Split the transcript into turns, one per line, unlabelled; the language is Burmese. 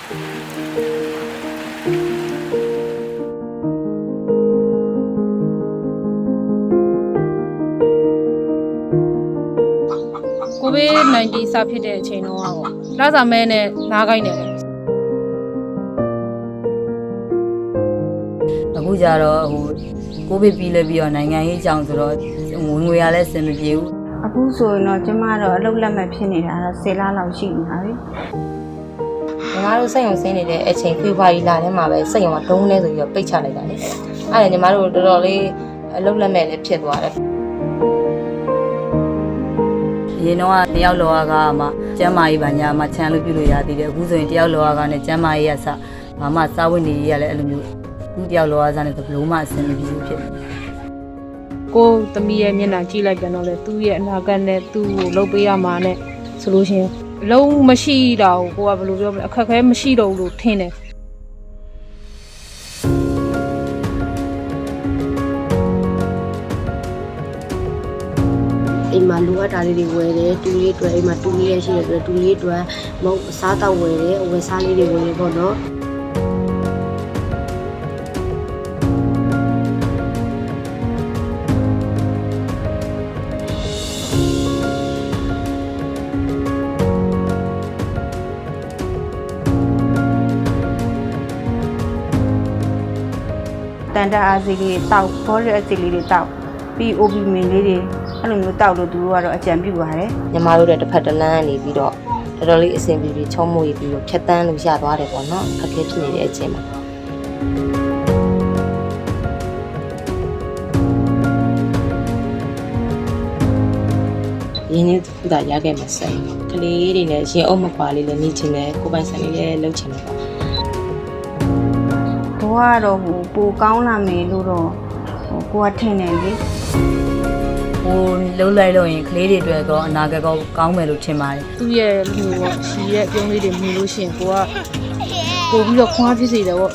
ကိုဗစ်-19 စဖြစ်တဲ့အချိန်တော့ပေါ့လစာမဲနဲ့နားကိုင်းနေတယ်
အခုကြတော့ကိုဗစ်ပြီးလဲပြီးတော့နိုင်ငံရေးအကြောင်းဆိုတော့ဝင်ငွေရလဲစင်မပြေဘူး
အခုဆိုရင်တော့ကျမတော့အလုပ်လက်မဲ့ဖြစ်နေတာတော့10လလောက်ရှိနေပါပြီ
ညီမတို့စိတ်ယုံစင်းနေတဲ့အချိန်ဖေဖော်ဝါရီလထဲမှာပဲစိတ်ယုံကဒုံးနေဆိုပြီးတော့ပိတ်ချလိုက်တာလေအဲ့ဒါညီမတို့တော်တော်လေးအလုပ်လက်မဲ့လည်းဖြစ်သွားတယ်
ရေတော့တယောက်လောကမှကျမ်းမာရေးပါညာမှခြံလို့ပြုလို့ရသေးတယ်အခုဆိုရင်တယောက်လောကနဲ့ကျမ်းမာရေးရစဘာမှစားဝတ်နေရေးရလဲအဲ့လိုမျိုးခုတယောက်လောကစားနဲ့ဘလို့မှအဆင်မပြေဘူးဖြစ်
ကိုသမီးရဲ့မျက်နှာကြည့်လိုက်ပြန်တော့လေသူ့ရဲ့အနာဂတ်နဲ့သူ့ကိုလှုပ်ပေးရမှာနဲ့ဆိုလို့ရှိရင်လုံးမရှိတော့ကိုကဘယ်လိုပြောမလဲအခက်အခဲမရှိတော့ဘူးလို့ထင်တယ်
အိမ်မှာလိုအပ်တာလေးတွေဝယ်တယ်တူလေးတွေအိမ်မှာတူလေးရရှိတယ်ဆိုတော့တူလေးတွေမဟုတ်အစားတောက်ဝယ်တယ်ဝယ်စားလေးတွေဝယ်တယ်ပေါ့နော်
တန်တာအားစီလေးတောက်ဘောရအစီလေးတွေတောက်ပြီး OB မင်းလေးတွေအဲ့လိုမျိုးတောက်လို့သူတို့ကတော့အကြံပြုပါတယ်
ညီမတို့တစ်ဖက်တစ်လမ်းကနေပြီးတော့တော်တော်လေးအဆင်ပြေပြီးချုံးမွေပြီးတော့ဖြတ်တန်းလို့ရသွားတယ်ပေါ့နော်အခက်အခဲဖြစ်နေတဲ့အချိန်မှာရင်းနှီးခုတာရခဲ့မှာစိတ်ကလေးတွေနဲ့ရင်အုပ်မကွာလေးလည်းနေချင်တယ်ကိုပိုင်ဆိုင်လေးလည်းလုပ်ချင်တယ်ပေါ့
ဘဝကတော့ပိုကောင်းလာမယ်လို့တော့ကိုကထင်တယ်လေ
လုံးလိုက်လို့ရင်ကလေးတွေအတွက်တော့အနာဂတ်ကောကောင်းမယ်လို့ထင်ပါတယ်
သူ့ရဲ့လူပေါ့ရှီရဲ့အပြုံးလေးတွေမြင်လို့ရှိရင်ကိုကပို့ပြီးတော့ခွားဖြစ်စေတယ်ပေါ့